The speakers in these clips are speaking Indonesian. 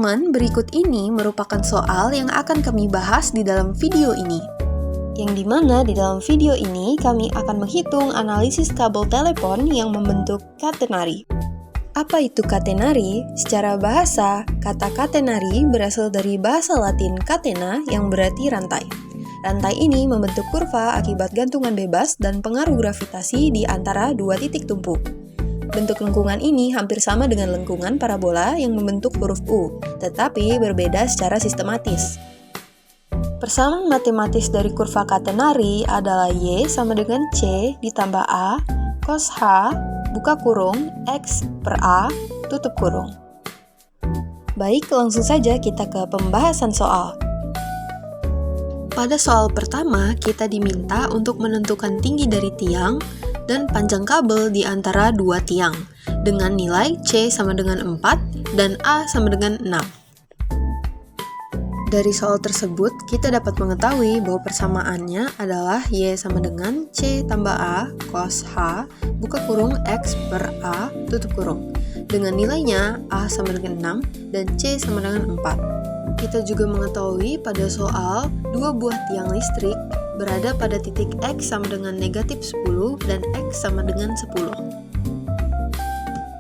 teman-teman, berikut ini merupakan soal yang akan kami bahas di dalam video ini. Yang dimana di dalam video ini kami akan menghitung analisis kabel telepon yang membentuk katenari. Apa itu katenari? Secara bahasa, kata katenari berasal dari bahasa Latin catena yang berarti rantai. Rantai ini membentuk kurva akibat gantungan bebas dan pengaruh gravitasi di antara dua titik tumpu. Bentuk lengkungan ini hampir sama dengan lengkungan parabola yang membentuk huruf U, tetapi berbeda secara sistematis. Persamaan matematis dari kurva katenari adalah Y sama dengan C ditambah A cos H buka kurung X per A tutup kurung. Baik, langsung saja kita ke pembahasan soal. Pada soal pertama, kita diminta untuk menentukan tinggi dari tiang dan panjang kabel di antara dua tiang dengan nilai C sama dengan 4 dan A sama dengan 6. Dari soal tersebut, kita dapat mengetahui bahwa persamaannya adalah Y sama dengan C tambah A cos H buka kurung X per A tutup kurung. Dengan nilainya A sama dengan 6 dan C sama dengan 4. Kita juga mengetahui pada soal dua buah tiang listrik berada pada titik X sama dengan negatif 10 dan X sama dengan 10.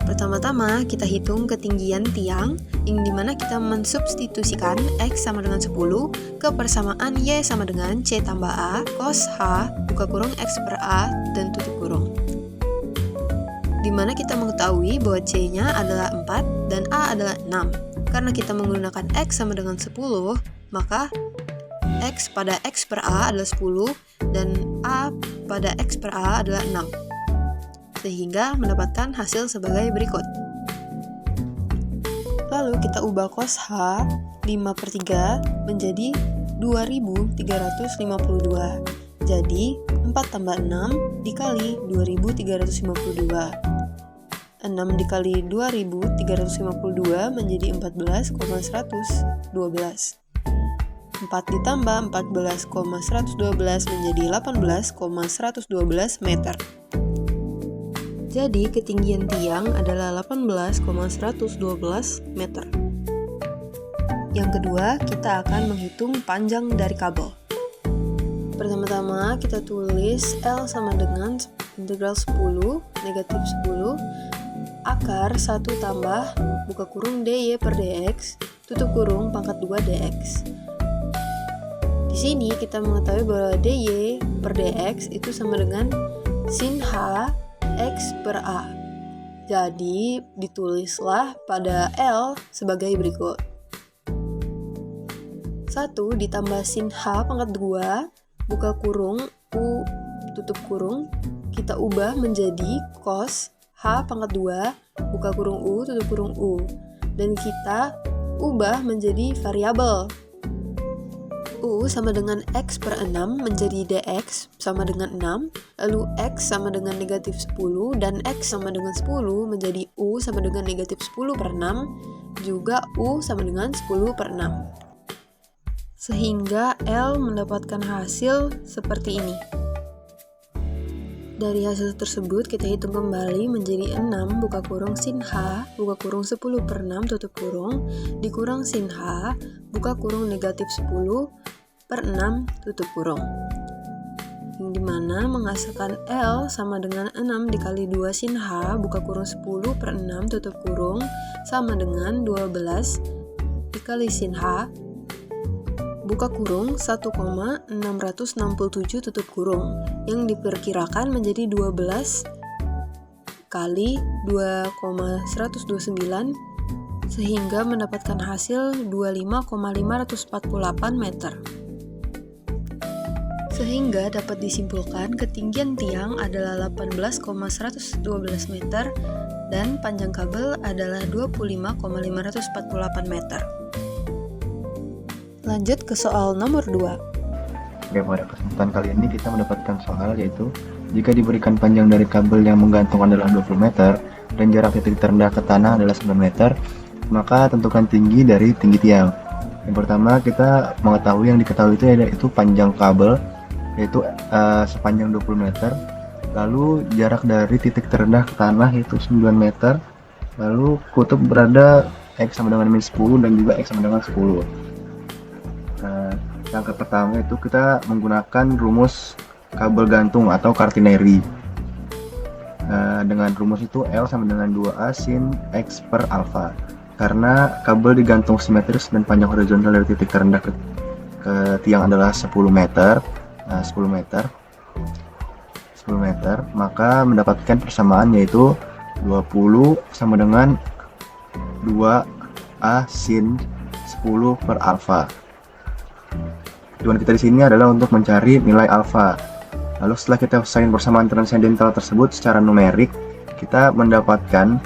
Pertama-tama kita hitung ketinggian tiang yang dimana kita mensubstitusikan X sama dengan 10 ke persamaan Y sama dengan C tambah A cos H buka kurung X per A dan tutup kurung. Dimana kita mengetahui bahwa C-nya adalah 4 dan A adalah 6. Karena kita menggunakan X sama dengan 10, maka X pada X per A adalah 10 dan A pada X per A adalah 6. Sehingga mendapatkan hasil sebagai berikut. Lalu kita ubah cos H 5/3 menjadi 2352. Jadi 4 tambah 6 dikali 2352. 6 dikali 2352 menjadi 14,112. 4 ditambah 14,112 menjadi 18,112 meter. Jadi ketinggian tiang adalah 18,112 meter. Yang kedua, kita akan menghitung panjang dari kabel. Pertama-tama kita tulis L sama dengan integral 10 negatif 10 akar 1 tambah buka kurung dy per dx tutup kurung pangkat 2 dx. Di sini kita mengetahui bahwa dy per dx itu sama dengan sin h x per a. Jadi ditulislah pada L sebagai berikut. 1 ditambah sin h pangkat 2 buka kurung u tutup kurung kita ubah menjadi cos H pangkat 2 buka kurung U tutup kurung U dan kita ubah menjadi variabel. U sama dengan X per 6 menjadi DX sama dengan 6, lalu X sama dengan negatif 10 dan X sama dengan 10 menjadi U sama dengan negatif 10 per 6 juga U sama dengan 10 per 6. Sehingga L mendapatkan hasil seperti ini. Dari hasil tersebut kita hitung kembali menjadi 6 buka kurung sin H buka kurung 10 per 6 tutup kurung dikurang sin H buka kurung negatif 10 per 6 tutup kurung. Yang dimana menghasilkan L sama dengan 6 dikali 2 sin H buka kurung 10 per 6 tutup kurung sama dengan 12 dikali sin H buka kurung 1,667 tutup kurung yang diperkirakan menjadi 12 kali 2,129 sehingga mendapatkan hasil 25,548 meter. Sehingga dapat disimpulkan ketinggian tiang adalah 18,112 meter dan panjang kabel adalah 25,548 meter. Lanjut ke soal nomor 2. Oke, pada kesempatan kali ini kita mendapatkan soal yaitu jika diberikan panjang dari kabel yang menggantung adalah 20 meter dan jarak titik terendah ke tanah adalah 9 meter, maka tentukan tinggi dari tinggi tiang. Yang pertama kita mengetahui yang diketahui itu panjang kabel yaitu sepanjang 20 meter, lalu jarak dari titik terendah ke tanah itu 9 meter, lalu kutub berada X sama dengan min 10 dan juga X sama dengan 10. Langkah pertama itu kita menggunakan rumus kabel gantung atau catenary. Dengan rumus itu L sama dengan 2A sin X per alfa. Karena kabel digantung simetris dan panjang horizontal dari titik terendah ke tiang adalah 10 meter. 10 meter, maka mendapatkan persamaan yaitu 20 sama dengan 2A sin 10 per alfa. Tujuan kita di sini adalah untuk mencari nilai alfa. Lalu setelah kita selesaikan persamaan transendental tersebut secara numerik, kita mendapatkan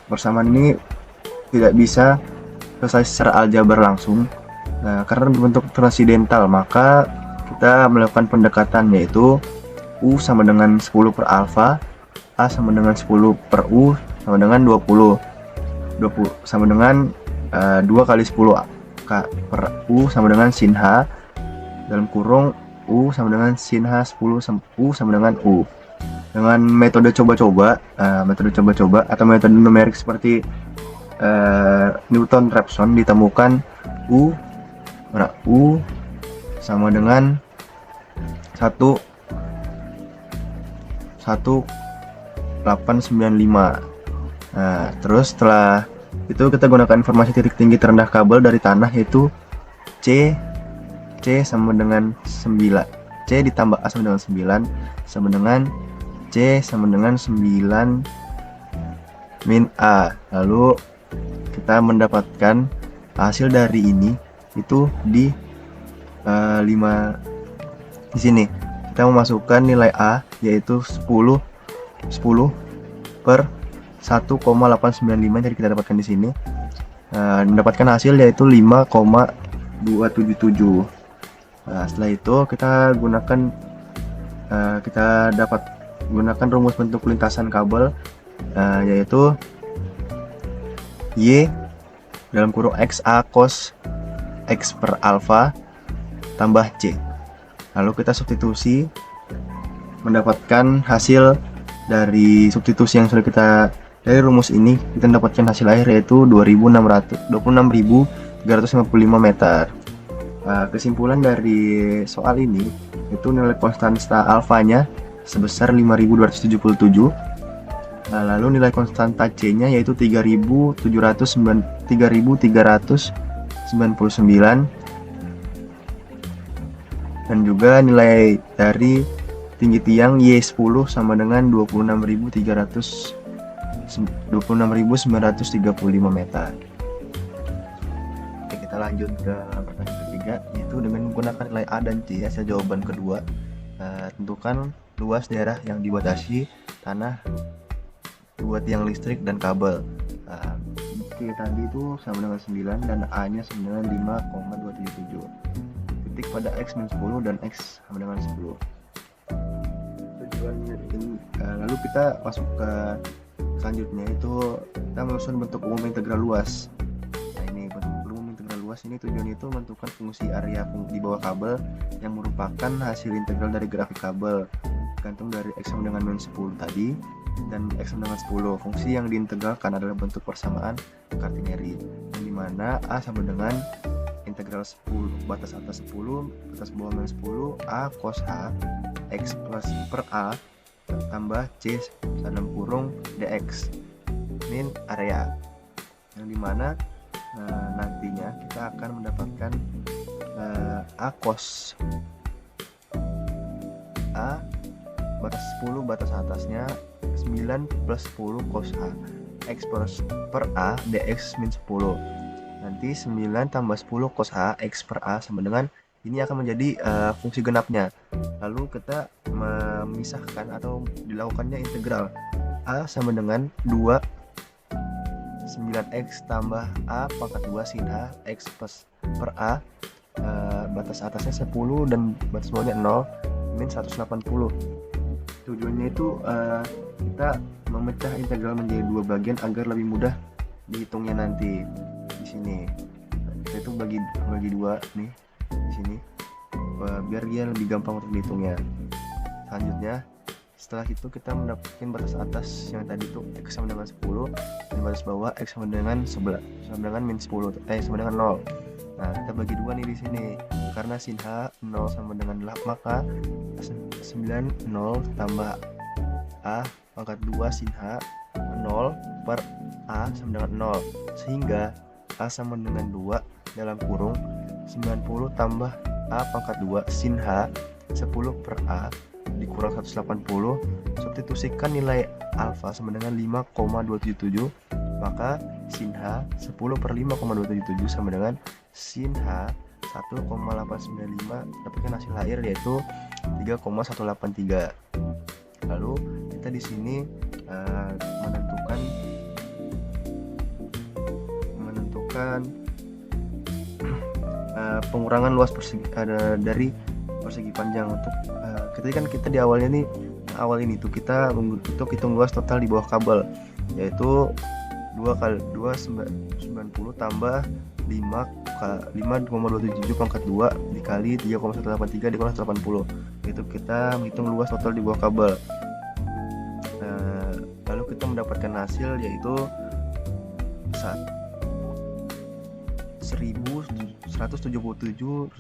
persamaan ini tidak bisa selesai secara aljabar langsung. Karena berbentuk transendental, maka kita melakukan pendekatan yaitu U sama dengan 10 per alfa, A sama dengan 10 per U sama dengan 20 sama dengan 2 kali 10 K per U sama dengan sin H dalam kurung U sama dengan sin H 10 U sama dengan U. Dengan metode coba-coba atau metode numerik seperti Newton-Raphson ditemukan U sama dengan 1895. Terus setelah itu kita gunakan informasi titik tinggi terendah kabel dari tanah yaitu C sama dengan 9. C ditambah A sama dengan 9 sama dengan C sama dengan 9 min A. Lalu kita mendapatkan hasil dari ini itu di 5 di sini. Kita memasukkan nilai A yaitu 10 per 1,895, jadi kita dapatkan di sini. Mendapatkan hasil yaitu 5,277. Setelah itu kita dapat gunakan rumus bentuk lintasan kabel yaitu Y dalam kurung XA cos X per alfa tambah C. Lalu kita substitusi, mendapatkan hasil dari substitusi yang sudah kita dari rumus ini, kita mendapatkan hasil akhir yaitu 26.355 meter. Kesimpulan dari soal ini itu nilai konstanta alfanya sebesar 5.277. Lalu nilai konstanta C-nya yaitu 3.399 dan juga nilai dari tinggi tiang Y10 sama dengan 26.935 meter. Oke, kita lanjut ke pertanyaan ketiga, yaitu dengan menggunakan nilai A dan C hasil jawaban kedua. Tentukan luas daerah yang dibatasi tanah, dua tiang listrik dan kabel. C tadi itu sama dengan 9 dan A nya sama dengan 5,277. Titik pada X min 10 dan X sama dengan 10. Tujuannya ini, lalu kita masuk ke selanjutnya, itu kita menyusun bentuk umum integral luas. Nah, ini bentuk umum integral luas ini tujuannya itu menentukan fungsi area di bawah kabel yang merupakan hasil integral dari grafik kabel gantung dari X sama dengan min 10 tadi dan X sama dengan 10. Fungsi yang diintegralkan adalah bentuk persamaan catenary, yang dimana A sama dengan integral 10 batas atas 10 batas bawah min 10 A cos H X plus per A tambah C dalam kurung dx min area, yang dimana nantinya kita akan mendapatkan A cos A batas 10 batas atasnya 9 plus 10 cos A X per A dx min 10. Nanti 9 tambah 10 cos A X per A sama dengan, ini akan menjadi fungsi genapnya. Lalu kita memisahkan atau dilakukannya integral A sama dengan 2 9x tambah A pangkat 2 sin H X plus per A, batas atasnya 10 dan batas bawahnya 0 min 180. Tujuannya itu kita memecah integral menjadi dua bagian agar lebih mudah dihitungnya nanti. Di sini kita itu bagi dua nih di sini biar dia lebih gampang untuk dihitungnya. Selanjutnya Setelah itu kita mendapatkan batas atas yang tadi itu X sama dengan 10 dan batas bawah X sama dengan 11 sama dengan min 10 sama dengan 0. Nah, kita bagi dua nih di sini. Karena sin H 0 sama dengan 8, maka 90 tambah A pangkat 2 sin H 0 per A sama dengan 0. Sehingga A sama dengan 2 dalam kurung 90 tambah A pangkat 2 sin H 10 per A dikurang 180. Substitusikan nilai alfa sama dengan 5,277, maka sin H 10 per 5,277 sama dengan sin H 1,895. Dapatkan hasil air yaitu 3,183. Lalu kita di sini menentukan pengurangan luas persegi dari persegi panjang. Untuk kita di awal ini tuh kita hitung luas total di bawah kabel, yaitu 2 kali 2 90 tambah 5,277 pangkat 2 dikali 3,183 dikali 180. Itu kita menghitung luas total di bawah kabel. Lalu kita mendapatkan hasil yaitu 177.286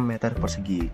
meter persegi.